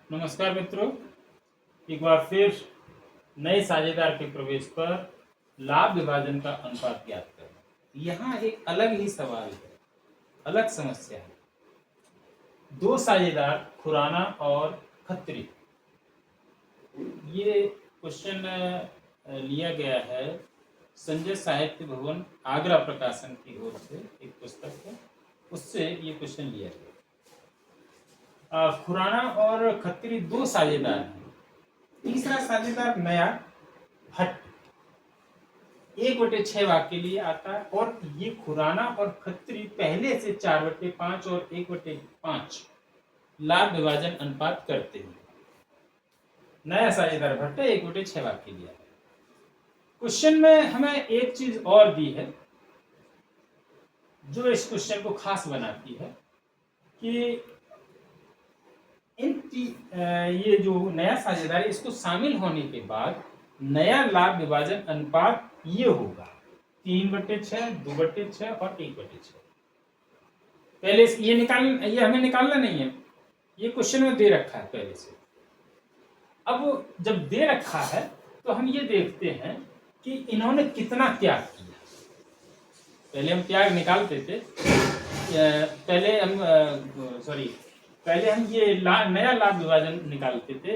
नमस्कार मित्रों, एक बार फिर नए साझेदार के प्रवेश पर लाभ विभाजन का अनुपात ज्ञात करें। यहाँ एक अलग ही सवाल है, अलग समस्या है। दो साझेदार खुराना और खत्री, ये क्वेश्चन लिया गया है संजय साहित्य भवन आगरा प्रकाशन की ओर से, एक पुस्तक है, उससे ये क्वेश्चन लिया गया। खुराना और खत्री दो साझेदार हैं। तीसरा साझेदार नया भट्ट 1/6 भाग के लिए आता है और ये खुराना और खत्री पहले से 4/5 और 1/5 लाभ विभाजन अनुपात करते हैं। नया साझेदार भट्ट 1/6 भाग के लिए। क्वेश्चन में हमें एक चीज और दी है जो इस क्वेश्चन को खास बनाती है कि ये जो नया साझेदार है इसको शामिल होने के बाद नया लाभ विभाजन अनुपात ये होगा 3/6, 2/6 और 1/6। पहले ये हमें निकालना नहीं है, ये क्वेश्चन में दे रखा है पहले से। अब जब दे रखा है तो हम ये देखते हैं कि इन्होंने कितना त्याग किया। पहले हम त्याग निकालते थे, पहले हम ये नया लाभ विभाजन निकालते थे।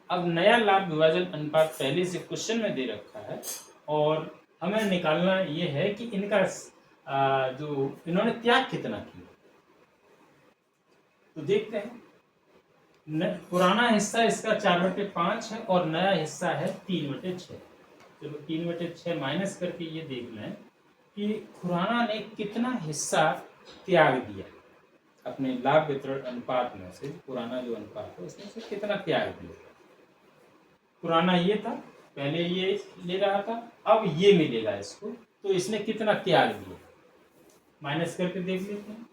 अब नया लाभ विभाजन अनुपात पहले से क्वेश्चन में दे रखा है और हमें निकालना ये है कि इनका जो इन्होंने त्याग कितना किया। तो देखते हैं, पुराना हिस्सा इसका 4/5 है और नया हिस्सा है 3/6। चलो 3/6 माइनस करके ये देख लें कि खुराना ने कितना हिस्सा त्याग दिया अपने लाभ वितरण अनुपात में से। पुराना जो अनुपात है उसमें से कितना त्याग दिया। पुराना ये था, पहले ये ले रहा था, अब ये मिलेगा इसको, तो इसने कितना त्याग दिया माइनस करके देख लेते हैं।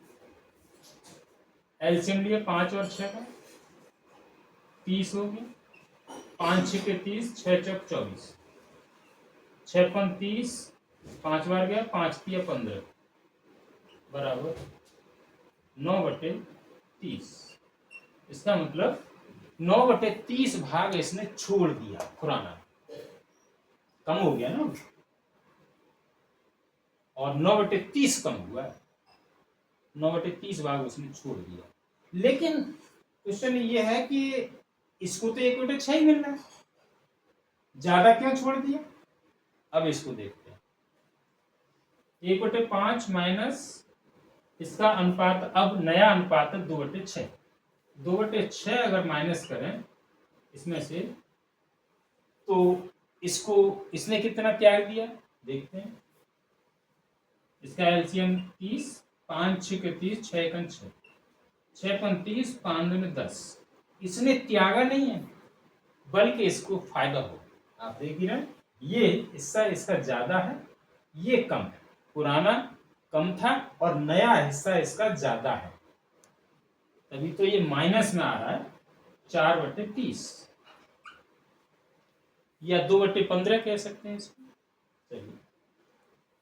एलसीएम लिए 5 और 6 का 30 हो गया। 5 6 के 30, 6 चौक 24, 6 पन 30, 5 बार गया, 5 तिया 15 बराबर 9/30। इसका मतलब 9/30 भाग इसने छोड़ दिया। खुराना कम हो गया ना, और 9/30 कम हुआ है, 9/30 भाग उसने छोड़ दिया। लेकिन क्वेश्चन ये है कि इसको तो 1/6 ही मिलना है, ज्यादा क्यों छोड़ दिया। अब इसको देखते हैं। 1/5 माइनस इसका अनुपात, अब नया अनुपात है 2/6। 2/6 अगर माइनस करें इसमें से तो इसको इसने कितना त्याग दिया देखते हैं। इसका एलसीएम 30, 5 6 के 30, 6 एकन 6, 6 पन 30, 5 दूनी 10। इसने त्यागा नहीं है बल्कि इसको फायदा हो। आप देख रहे हैं ये हिस्सा इसका ज्यादा है, ये कम है। पुराना कम था और नया हिस्सा इसका ज्यादा है, तभी तो ये माइनस में आ रहा है 4/30 या 2/15 कह सकते हैं इसको। चलिए,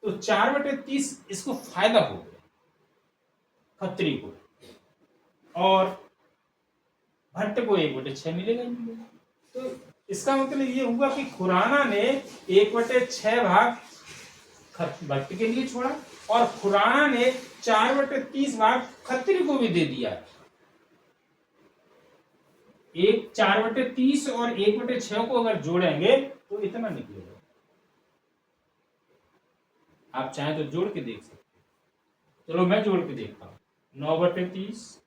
तो 4/30 इसको फायदा हो गया खत्री को, और भट्ट को 1/6 मिलेगा ही मिलेगा। तो इसका मतलब ये हुआ कि खुराना ने 1/6 भाग भट्ट के लिए छोड़ा और खुराना ने 4/30 भाग खत्री को भी दे दिया। 4/30 और 1/6 को अगर जोड़ेंगे तो इतना निकलेगा। आप चाहें तो जोड़ के देख सकते हैं। चलो मैं जोड़ के देखता हूं। 9/30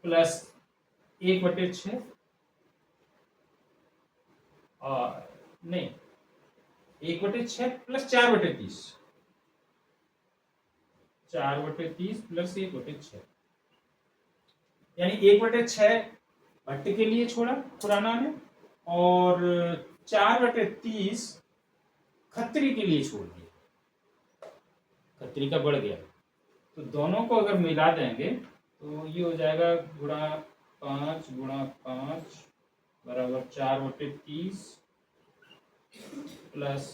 प्लस 1/6 और नहीं 1/6 प्लस 4/30, 4/30 प्लस 1/6, यानी 1/6 भट्ट के लिए छोड़ा पुराना ने और 4/30 खत्री के लिए छोड़ दिया। खत्री का बढ़ गया, तो दोनों को अगर मिला देंगे तो ये हो जाएगा गुणा 5 गुणा 5 बराबर 4/30 प्लस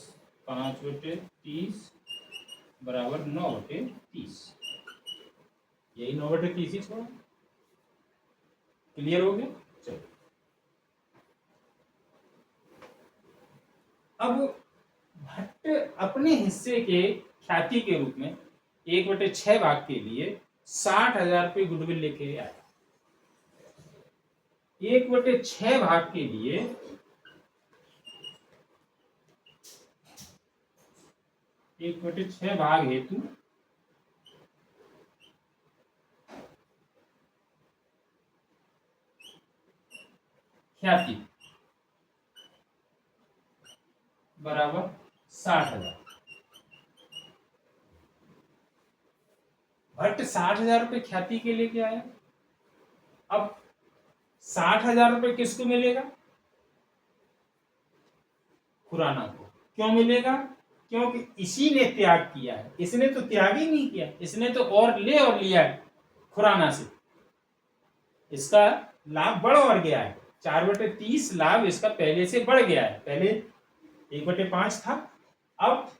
5/30 बराबर 9/30। यही 9/30 ही छोड़ा। क्लियर हो गया। चलो अब भट्ट अपने हिस्से के ख्याति के रूप में 1/6 भाग के लिए 60,000 रुपये गुडविल लेके आया। 1/6 भाग के लिए 1/6 भाग हेतु ख्याति बराबर 60,000। भट्ट 60,000 रुपये ख्याति के लेके आया। अब 60,000 रुपये किसको मिलेगा? खुराना को। क्यों मिलेगा? क्योंकि इसी ने त्याग किया है, इसने तो त्याग ही नहीं किया, इसने तो और लिया है खुराना से। इसका लाभ बढ़ और गया है, 4/30 लाभ इसका पहले से बढ़ गया है। पहले 1/5 था, अब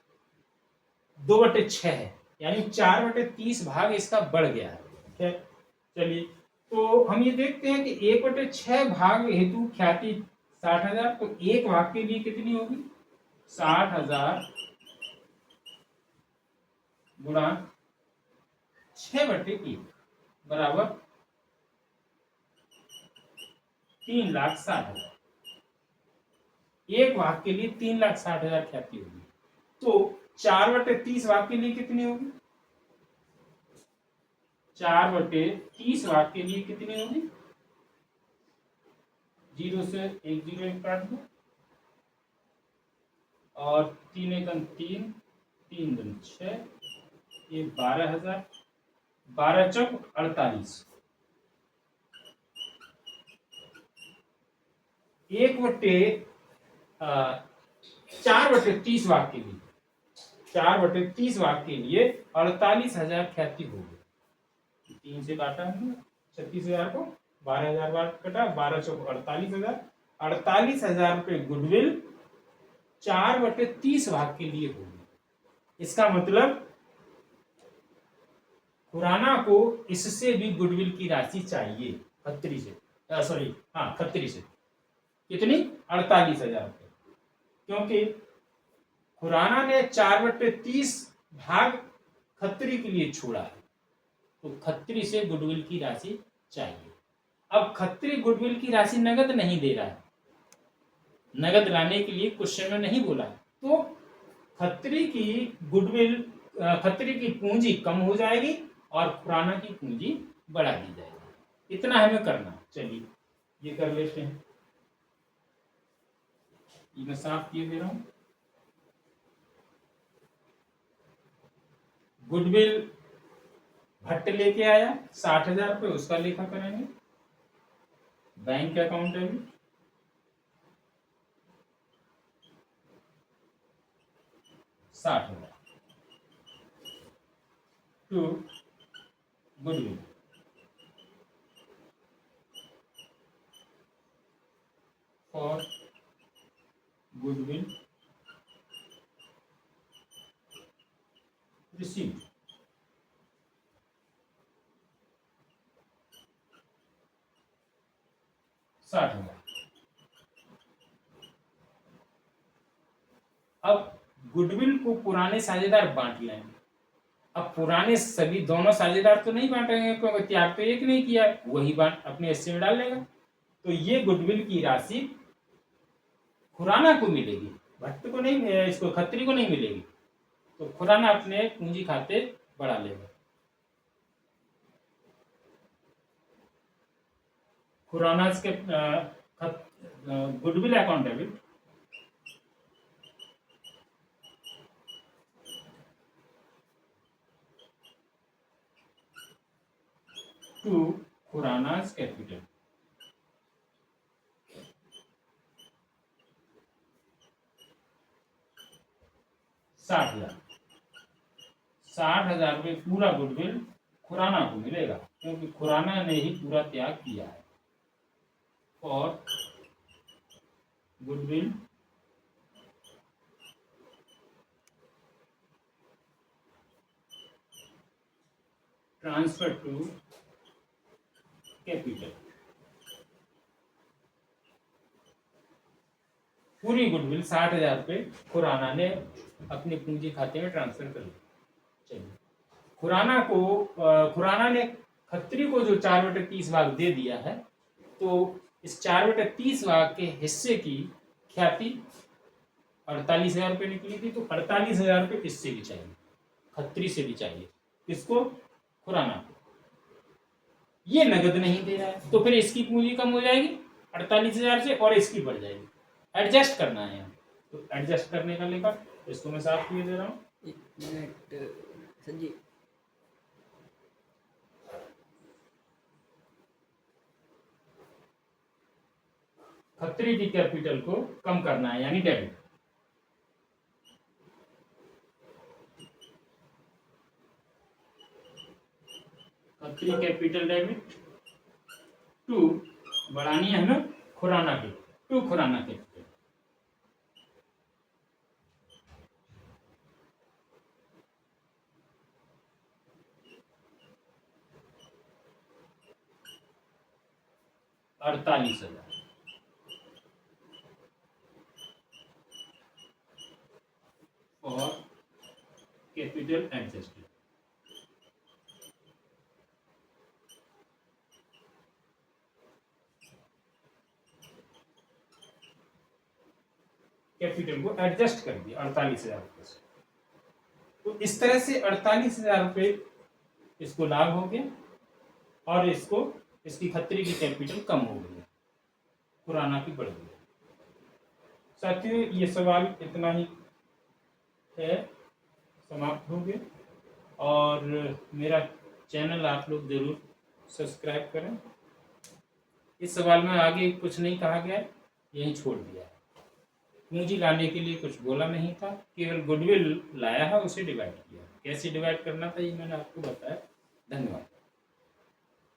2/6 है, यानी 4/30 भाग इसका बढ़ गया है। ठीक है, चलिए तो हम ये देखते हैं कि 1/6 भाग हेतु ख्याति 60,000, तो एक भाग के लिए कितनी होगी? 60,000 गुणा 6/1 बराबर 3,60,000। एक भाग के लिए 3,60,000 ख्याति होगी। तो 4/30 भाग के लिए कितनी होगी? 4/30 भाग के लिए कितनी होगी? 0 से 1 0 1 काट दो, और 3 1 3 3 2 6, ये 12,000, 12 चौक 48। 4/30 भाग के लिए 4/30 भाग के लिए 48,000 ख्याति होगी। 3 से काटा हमने 36,000 को, 12,000 बार कटा, 12 चौक 48,000। 48,000 रुपये गुडविल 4/30 भाग के लिए होगी। इसका मतलब खुराना को इससे भी गुडविल की राशि चाहिए, खत्री से, सॉरी हाँ खत्री से। कितनी? 48,000 रुपये, क्योंकि खुराना ने 4/30 भाग खत्री के लिए छोड़ा है, तो खत्री से गुडविल की राशि चाहिए। अब खत्री गुडविल की राशि नगद नहीं दे रहा है, नगद लाने के लिए क्वेश्चन में नहीं बोला, तो खत्री की गुडविल, खत्री की पूंजी कम हो जाएगी और खुराना की पूंजी बढ़ा दी जाएगी। इतना हमें करना। चलिए ये कर लेते हैं, ये मैं साफ किए दे रहा हूं। गुडविल भट्ट लेके आया 60,000 रुपये, उसका लेखा करेंगे। बैंक अकाउंट है 60,000 to goodwill for goodwill received. अब गुडविल को पुराने साझेदार बांट लेंगे। अब पुराने सभी दोनों साझेदार तो नहीं बांटेंगे, क्योंकि त्याग तो एक नहीं किया, वही बांट अपने हिस्से में डाल लेगा। तो ये गुडविल की राशि खुराना को मिलेगी, भट्ट को नहीं, इसको खत्री को नहीं मिलेगी। तो खुराना अपने पूंजी खाते बढ़ा लेगा। खुराना के goodwill account debit to Khurana's capital. साठ हजार रुपये पूरा गुडविल खुराना को मिलेगा, क्योंकि खुराना ने ही पूरा त्याग किया है। और गुडविल ट्रांसफर टू कैपिटल। पूरी गुडविल 60,000 रुपये खुराना ने अपने पूंजी खाते में ट्रांसफर कर ली। चलिए, खुराना ने खत्री को जो 4/30 भाग दे दिया है, तो इस 4/30 भाग के हिस्से की ख्याति 48,000 रुपये निकली थी, तो 48,000 रुपये इससे भी चाहिए, खत्री से भी चाहिए। किसको? खुराना को। ये नगद नहीं दे रहा है, तो फिर इसकी पूंजी कम हो जाएगी 48,000 से और इसकी बढ़ जाएगी। एडजस्ट करना है यहाँ, तो एडजस्ट करने का लेकर इसको मैं साफ किए दे रहा हूँ। एक मिनट सर जी, खत्री की कैपिटल को कम करना है, यानी debit. Khatri capital debit to बढ़ानी है हमें खुराना की, टू खुराना कैपिटल। अड़तालीस हजार और कैपिटल एडजस्टेड। कैपिटल को एडजस्ट कर दिया 48,000 रुपये से। तो इस तरह से 48,000 रुपये इसको लाभ हो गया और इसकी खतरे की कैपिटल कम हो गई, खुराना की बढ़ गई। साथियों, ये सवाल इतना ही है, समाप्त हो गए। और मेरा चैनल आप लोग जरूर सब्सक्राइब करें। इस सवाल में आगे कुछ नहीं कहा गया, यही छोड़ दिया है। पूंजी लाने के लिए कुछ बोला नहीं था, केवल गुडविल लाया है, उसे डिवाइड किया। कैसे डिवाइड करना था ये मैंने आपको बताया। धन्यवाद।